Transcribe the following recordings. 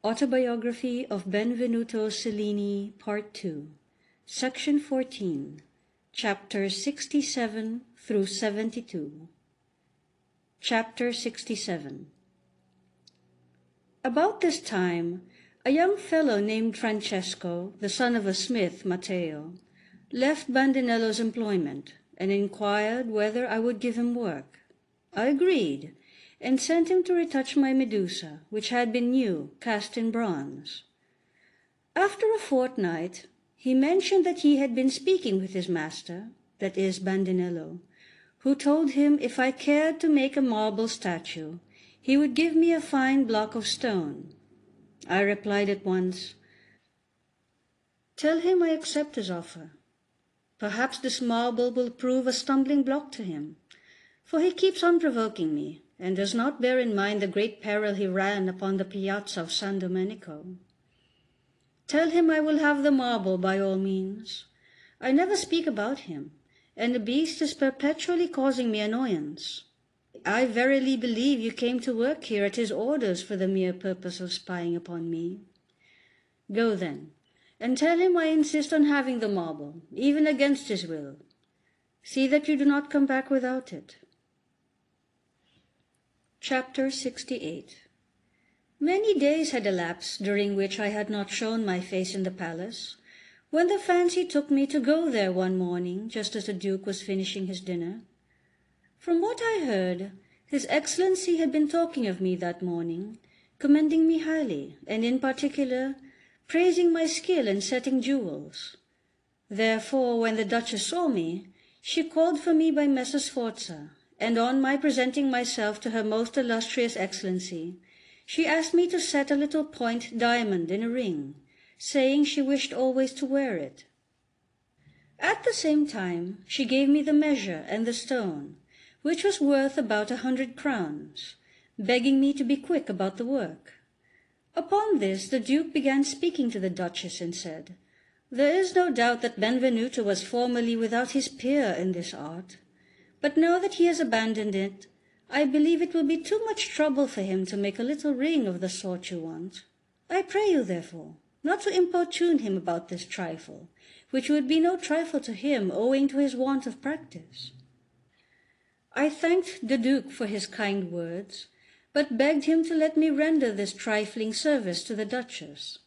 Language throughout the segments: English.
Autobiography of Benvenuto Cellini, Part 2, Section 14, Chapters 67 through 72. Chapter 67. About this time, a young fellow named Francesco, the son of a smith, Matteo, left Bandinello's employment and inquired whether I would give him work. I agreed, and sent him to retouch my Medusa, which had been new, cast in bronze. After a fortnight, he mentioned that he had been speaking with his master, that is, Bandinello, who told him if I cared to make a marble statue, he would give me a fine block of stone. I replied at once, "Tell him I accept his offer. Perhaps this marble will prove a stumbling block to him, for he keeps on provoking me, and does not bear in mind the great peril he ran upon the piazza of San Domenico. Tell him I will have the marble by all means. I never speak about him, and the beast is perpetually causing me annoyance. I verily believe you came to work here at his orders for the mere purpose of spying upon me. Go then, and tell him I insist on having the marble, even against his will. See that you do not come back without it." Chapter 68. Many days had elapsed during which I had not shown my face in the palace, when the fancy took me to go there one morning just as the Duke was finishing his dinner. From what I heard, His Excellency had been talking of me that morning, commending me highly, and in particular praising my skill in setting jewels. Therefore, when the Duchess saw me, she called for me by Messer Sforza, and on my presenting myself to her most illustrious Excellency, she asked me to set a little point diamond in a ring, saying she wished always to wear it. At the same time she gave me the measure and the stone, which was worth about 100 crowns, begging me to be quick about the work. Upon this the Duke began speaking to the Duchess and said, "There is no doubt that Benvenuto was formerly without his peer in this art, but now that he has abandoned it, I believe it will be too much trouble for him to make a little ring of the sort you want. I pray you, therefore, not to importune him about this trifle, which would be no trifle to him owing to his want of practice." I thanked the Duke for his kind words, but begged him to let me render this trifling service to the Duchess.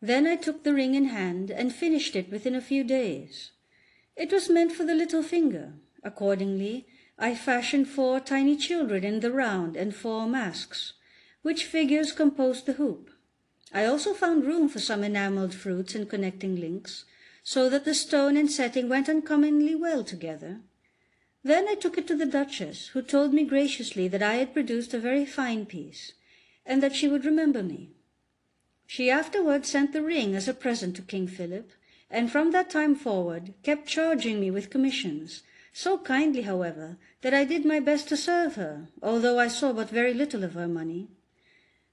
Then I took the ring in hand and finished it within a few days. It was meant for the little finger. Accordingly, I fashioned 4 tiny children in the round and 4 masks, which figures composed the hoop. I also found room for some enamelled fruits and connecting links, so that the stone and setting went uncommonly well together. Then I took it to the Duchess, who told me graciously that I had produced a very fine piece, and that she would remember me. She afterwards sent the ring as a present to King Philip, and from that time forward kept charging me with commissions, so kindly, however, that I did my best to serve her, although I saw but very little of her money.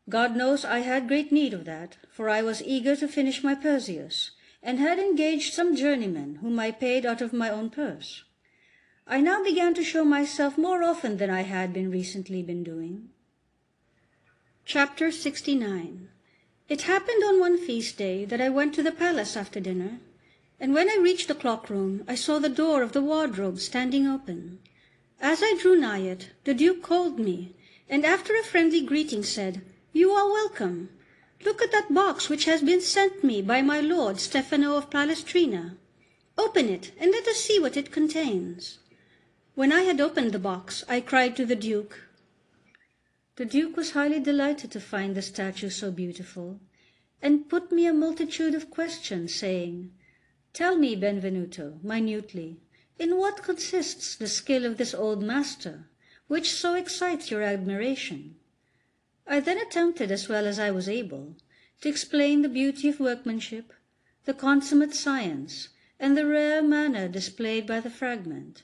God knows I had great need of that, for I was eager to finish my Perseus, and had engaged some journeymen, whom I paid out of my own purse. I now began to show myself more often than I had recently been doing. Chapter 69. It happened on one feast day that I went to the palace after dinner, and when I reached the clock-room I saw the door of the wardrobe standing open. As I drew nigh it, the Duke called me, and after a friendly greeting said, "You are welcome. Look at that box which has been sent me by my lord Stefano of Palestrina. Open it, and let us see what it contains." When I had opened the box, I cried to the Duke. The Duke was highly delighted to find the statue so beautiful, and put me a multitude of questions, saying, "Tell me, Benvenuto, minutely, in what consists the skill of this old master, which so excites your admiration?" I then attempted, as well as I was able, to explain the beauty of workmanship, the consummate science, and the rare manner displayed by the fragment.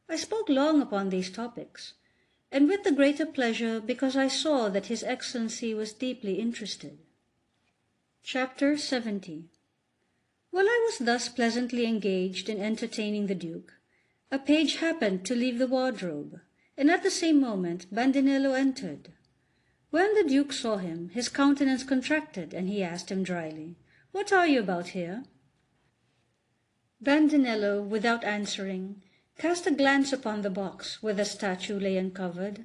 I spoke long upon these topics, and with the greater pleasure because I saw that His Excellency was deeply interested. Chapter 70. While I was thus pleasantly engaged in entertaining the Duke, a page happened to leave the wardrobe, and at the same moment Bandinello entered. When the Duke saw him, his countenance contracted, and he asked him dryly, "What are you about here?" Bandinello, without answering, cast a glance upon the box where the statue lay uncovered.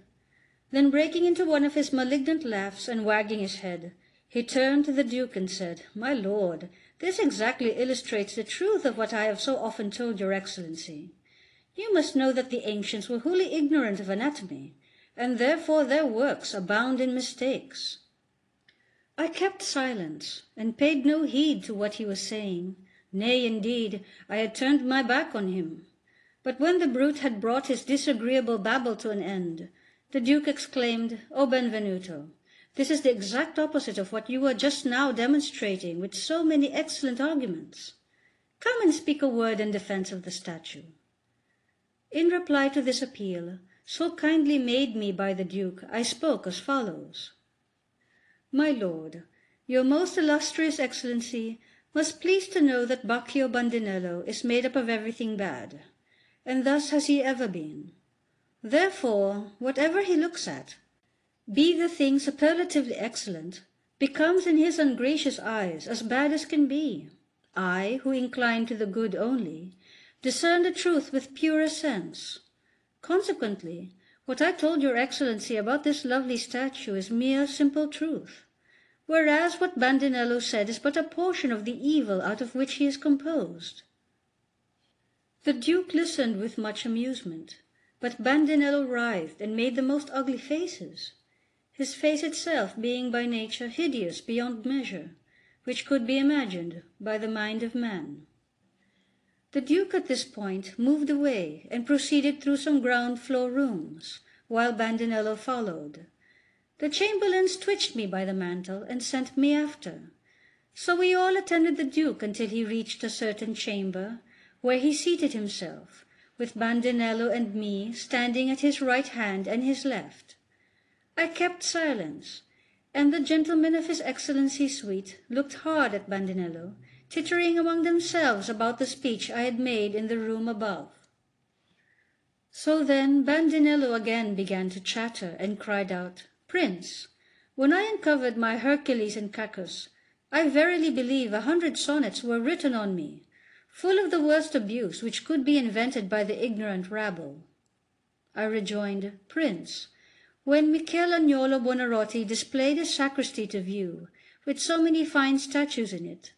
Then, breaking into one of his malignant laughs and wagging his head, he turned to the Duke and said, "My lord, this exactly illustrates the truth of what I have so often told your Excellency. You must know that the ancients were wholly ignorant of anatomy, and therefore their works abound in mistakes." I kept silence, and paid no heed to what he was saying. Nay, indeed, I had turned my back on him. But when the brute had brought his disagreeable babble to an end, the Duke exclaimed, "O Benvenuto, this is the exact opposite of what you were just now demonstrating with so many excellent arguments. Come and speak a word in defence of the statue." In reply to this appeal, so kindly made me by the Duke, I spoke as follows: "My lord, your most illustrious Excellency must please to know that Baccio Bandinello is made up of everything bad, and thus has he ever been. Therefore, whatever he looks at, be the thing superlatively excellent, becomes in his ungracious eyes as bad as can be. I, who incline to the good only, discern the truth with purer sense. Consequently, what I told your Excellency about this lovely statue is mere simple truth, whereas what Bandinello said is but a portion of the evil out of which he is composed." The Duke listened with much amusement, but Bandinello writhed and made the most ugly faces, his face itself being by nature hideous beyond measure, which could be imagined by the mind of man. The Duke at this point moved away and proceeded through some ground floor rooms, while Bandinello followed. The chamberlains twitched me by the mantle and sent me after. So we all attended the Duke until he reached a certain chamber, where he seated himself, with Bandinello and me standing at his right hand and his left. I kept silence, and the gentlemen of his Excellency's suite looked hard at Bandinello, tittering among themselves about the speech I had made in the room above. So then Bandinello again began to chatter, and cried out, "Prince, when I uncovered my Hercules and Cacus, I verily believe 100 sonnets were written on me, full of the worst abuse which could be invented by the ignorant rabble." I rejoined, "Prince, when Michel Agnolo Buonarroti displayed his sacristy to view, with so many fine statues in it,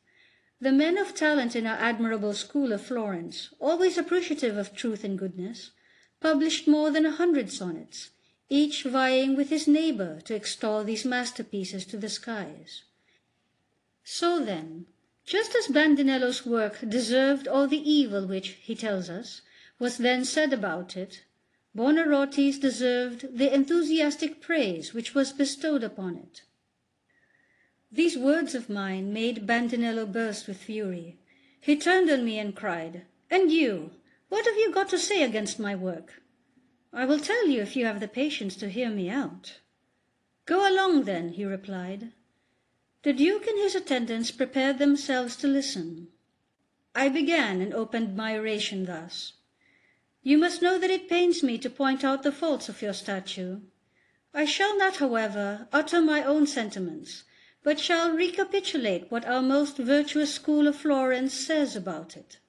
the men of talent in our admirable school of Florence, always appreciative of truth and goodness, published more than 100 sonnets, each vying with his neighbour to extol these masterpieces to the skies. So then, just as Bandinello's work deserved all the evil which, he tells us, was then said about it, Buonarroti's deserved the enthusiastic praise which was bestowed upon it." These words of mine made Bandinello burst with fury. He turned on me and cried, "And you, what have you got to say against my work?" "I will tell you if you have the patience to hear me out." "Go along then," he replied. The Duke and his attendants prepared themselves to listen. I began and opened my oration thus: "You must know that it pains me to point out the faults of your statue. I shall not, however, utter my own sentiments, but shall recapitulate what our most virtuous school of Florence says about it."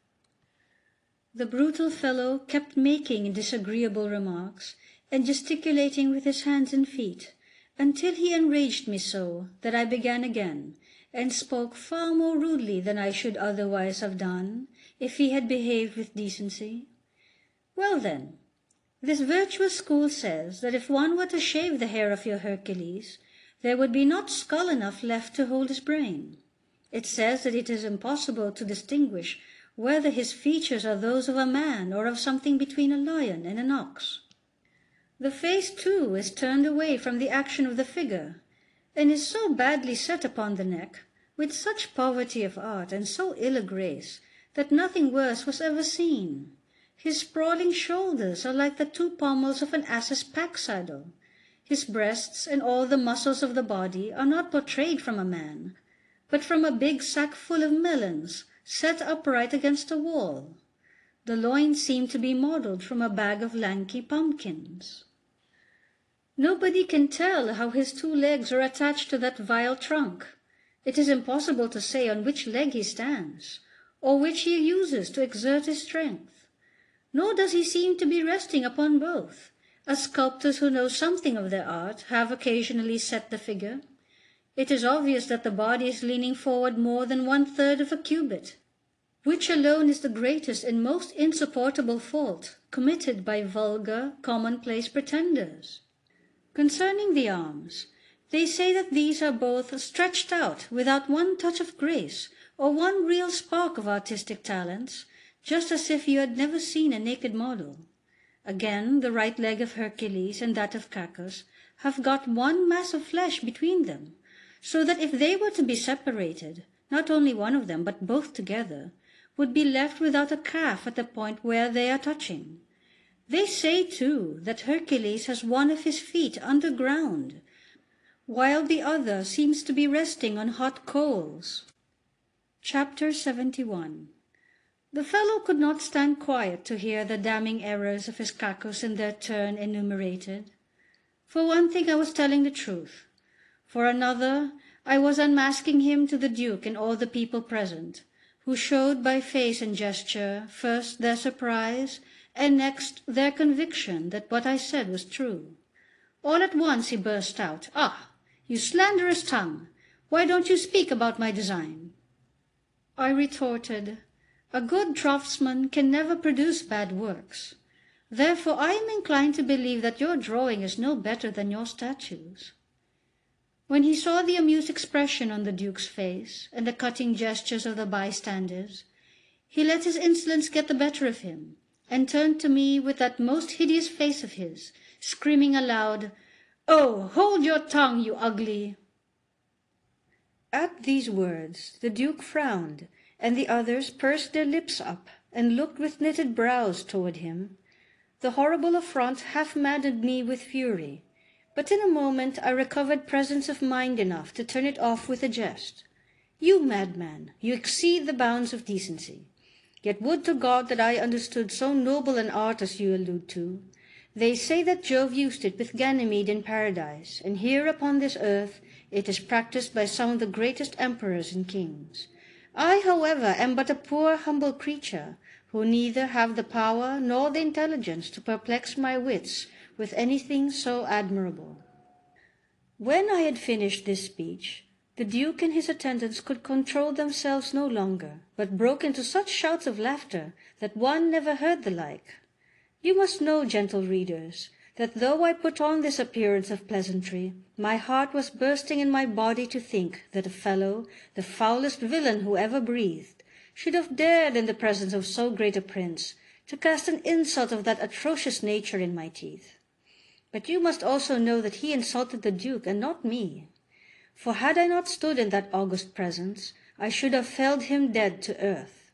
The brutal fellow kept making disagreeable remarks and gesticulating with his hands and feet, until he enraged me so that I began again, and spoke far more rudely than I should otherwise have done if he had behaved with decency. "Well then, this virtuous school says that if one were to shave the hair of your Hercules, there would be not skull enough left to hold his brain. It says that it is impossible to distinguish whether his features are those of a man or of something between a lion and an ox. The face, too, is turned away from the action of the figure, and is so badly set upon the neck, with such poverty of art and so ill a grace, that nothing worse was ever seen. His sprawling shoulders are like the 2 pommels of an ass's pack saddle. His breasts and all the muscles of the body are not portrayed from a man, but from a big sack full of melons, set upright against a wall. The loins seem to be modelled from a bag of lanky pumpkins." Nobody can tell how his 2 legs are attached to that vile trunk. It is impossible to say on which leg he stands, or which he uses to exert his strength. Nor does he seem to be resting upon both, as sculptors who know something of their art have occasionally set the figure. It is obvious that the body is leaning forward more than 1/3 of a cubit, which alone is the greatest and most insupportable fault committed by vulgar, commonplace pretenders. Concerning the arms, they say that these are both stretched out without one touch of grace or one real spark of artistic talents, just as if you had never seen a naked model. Again, the right leg of Hercules and that of Cacus have got one mass of flesh between them, so that if they were to be separated, not only one of them, but both together, would be left without a calf at the point where they are touching. They say, too, that Hercules has one of his feet underground, while the other seems to be resting on hot coals. Chapter 71. The fellow could not stand quiet to hear the damning errors of his Cacus in their turn enumerated. For one thing I was telling the truth. For another, I was unmasking him to the Duke and all the people present, who showed by face and gesture first their surprise, and next their conviction that what I said was true. All at once he burst out, "Ah, you slanderous tongue! Why don't you speak about my design?" I retorted, "A good draughtsman can never produce bad works. Therefore I am inclined to believe that your drawing is no better than your statues." When he saw the amused expression on the Duke's face, and the cutting gestures of the bystanders, he let his insolence get the better of him, and turned to me with that most hideous face of his, screaming aloud, "Oh, hold your tongue, you ugly!" At these words the Duke frowned, and the others pursed their lips up and looked with knitted brows toward him. The horrible affront half maddened me with fury, but in a moment I recovered presence of mind enough to turn it off with a jest. "You madman, you exceed the bounds of decency. Yet would to God that I understood so noble an art as you allude to. They say that Jove used it with Ganymede in Paradise, and here upon this earth it is practised by some of the greatest emperors and kings. I, however, am but a poor humble creature, who neither have the power nor the intelligence to perplex my wits with anything so admirable." When I had finished this speech, the Duke and his attendants could control themselves no longer, but broke into such shouts of laughter that one never heard the like. You must know, gentle readers, that though I put on this appearance of pleasantry, my heart was bursting in my body to think that a fellow, the foulest villain who ever breathed, should have dared in the presence of so great a prince to cast an insult of that atrocious nature in my teeth. But you must also know that he insulted the Duke and not me. For had I not stood in that august presence, I should have felled him dead to earth.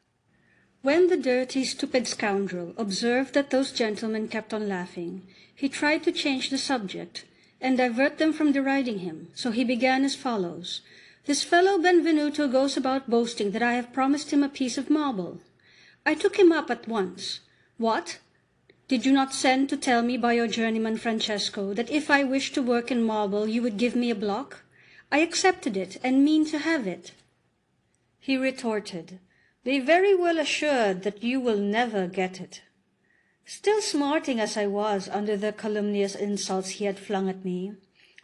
When the dirty, stupid scoundrel observed that those gentlemen kept on laughing, he tried to change the subject, and divert them from deriding him, so he began as follows: "This fellow Benvenuto goes about boasting that I have promised him a piece of marble." I took him up at once. "What? Did you not send to tell me by your journeyman Francesco that if I wished to work in marble you would give me a block? I accepted it, and mean to have it." He retorted, "Be very well assured that you will never get it." Still smarting as I was under the calumnious insults he had flung at me,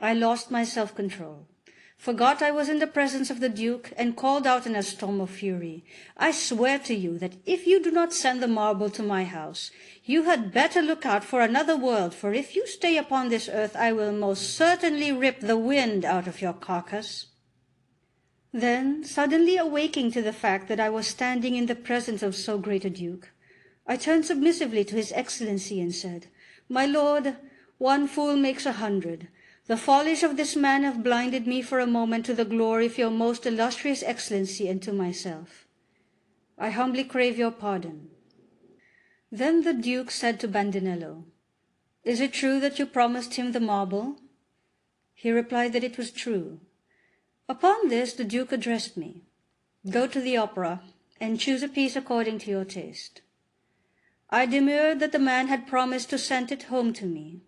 I lost my self-control, forgot I was in the presence of the Duke, and called out in a storm of fury, "I swear to you that if you do not send the marble to my house, you had better look out for another world, for if you stay upon this earth I will most certainly rip the wind out of your carcass." Then, suddenly awaking to the fact that I was standing in the presence of so great a Duke, I turned submissively to His Excellency and said, "My lord, one fool makes 100. The follies of this man have blinded me for a moment to the glory of your most illustrious Excellency and to myself. I humbly crave your pardon." Then the Duke said to Bandinello, "Is it true that you promised him the marble?" He replied that it was true. Upon this the Duke addressed me: "Go to the opera, and choose a piece according to your taste." I demurred that the man had promised to send it home to me.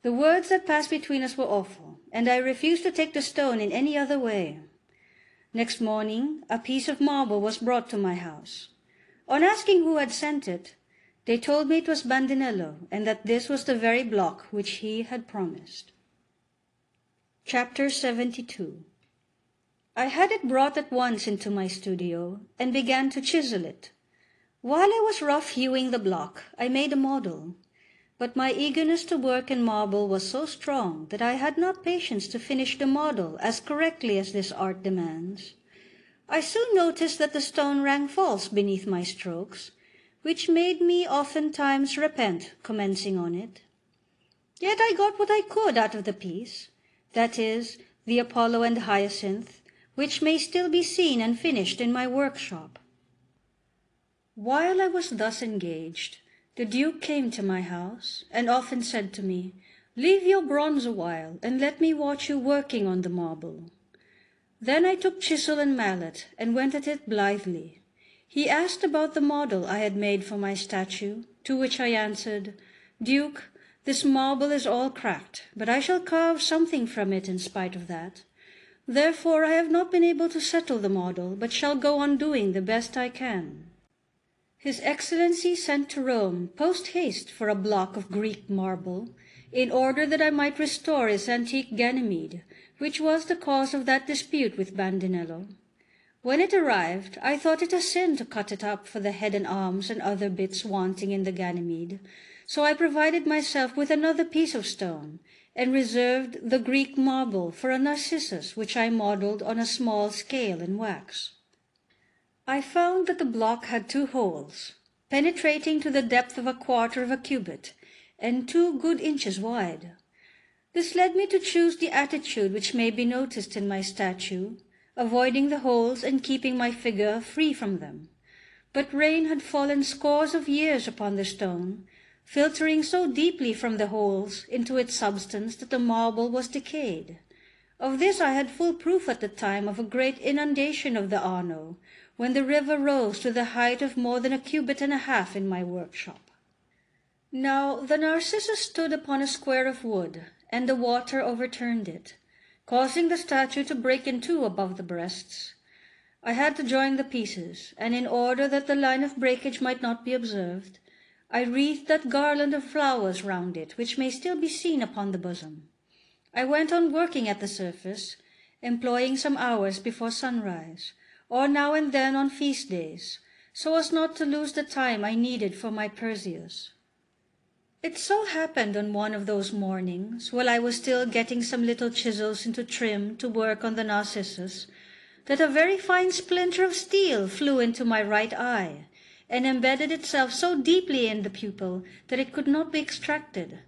The words that passed between us were awful, and I refused to take the stone in any other way. Next morning a piece of marble was brought to my house. On asking who had sent it, they told me it was Bandinello, and that this was the very block which he had promised. Chapter 72. I had it brought at once into my studio, and began to chisel it. While I was rough hewing the block, I made a model. But my eagerness to work in marble was so strong that I had not patience to finish the model as correctly as this art demands. I soon noticed that the stone rang false beneath my strokes, which made me oftentimes repent commencing on it. Yet I got what I could out of the piece, that is, the Apollo and Hyacinth, which may still be seen and finished in my workshop. While I was thus engaged, the Duke came to my house, and often said to me, "Leave your bronze a while, and let me watch you working on the marble." Then I took chisel and mallet, and went at it blithely. He asked about the model I had made for my statue, to which I answered, "Duke, this marble is all cracked, but I shall carve something from it in spite of that. Therefore I have not been able to settle the model, but shall go on doing the best I can." His Excellency sent to Rome post haste for a block of Greek marble, in order that I might restore his antique Ganymede, which was the cause of that dispute with Bandinello. When it arrived, I thought it a sin to cut it up for the head and arms and other bits wanting in the Ganymede, so I provided myself with another piece of stone, and reserved the Greek marble for a Narcissus which I modelled on a small scale in wax. I found that the block had 2 holes, penetrating to the depth of 1/4 of a cubit, and 2 good inches wide. This led me to choose the attitude which may be noticed in my statue, avoiding the holes and keeping my figure free from them. But rain had fallen scores of years upon the stone, filtering so deeply from the holes into its substance that the marble was decayed. Of this I had full proof at the time of a great inundation of the Arno, when the river rose to the height of more than 1.5 cubits in my workshop. Now the Narcissus stood upon a square of wood, and the water overturned it, causing the statue to break in 2 above the breasts. I had to join the pieces, and in order that the line of breakage might not be observed, I wreathed that garland of flowers round it which may still be seen upon the bosom. I went on working at the surface, employing some hours before sunrise, or now and then on feast days, so as not to lose the time I needed for my Perseus. It so happened on one of those mornings, while I was still getting some little chisels into trim to work on the Narcissus, that a very fine splinter of steel flew into my right eye, and embedded itself so deeply in the pupil that it could not be extracted.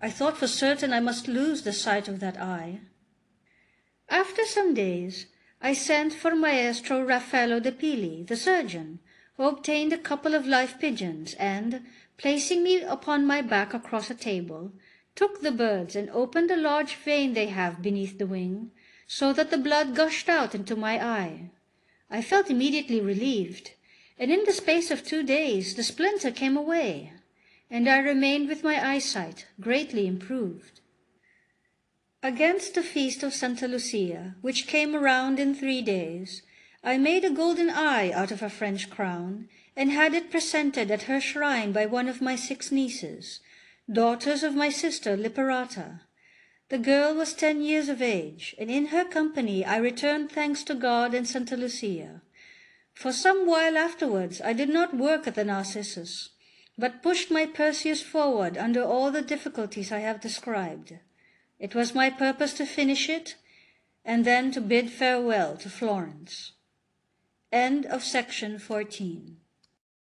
I thought for certain I must lose the sight of that eye. After some days I sent for Maestro Raffaello de Pili, the surgeon, who obtained a couple of live pigeons, and, placing me upon my back across a table, took the birds and opened a large vein they have beneath the wing, so that the blood gushed out into my eye. I felt immediately relieved, and in the space of 2 days the splinter came away, and I remained with my eyesight greatly improved. Against the feast of Santa Lucia, which came around in 3 days, I made a golden eye out of a French crown, and had it presented at her shrine by one of my 6 nieces, daughters of my sister Liperata. The girl was 10 years of age, and in her company I returned thanks to God and Santa Lucia. For some while afterwards I did not work at the Narcissus, but pushed my Perseus forward under all the difficulties I have described. It was my purpose to finish it, and then to bid farewell to Florence. End of section 14.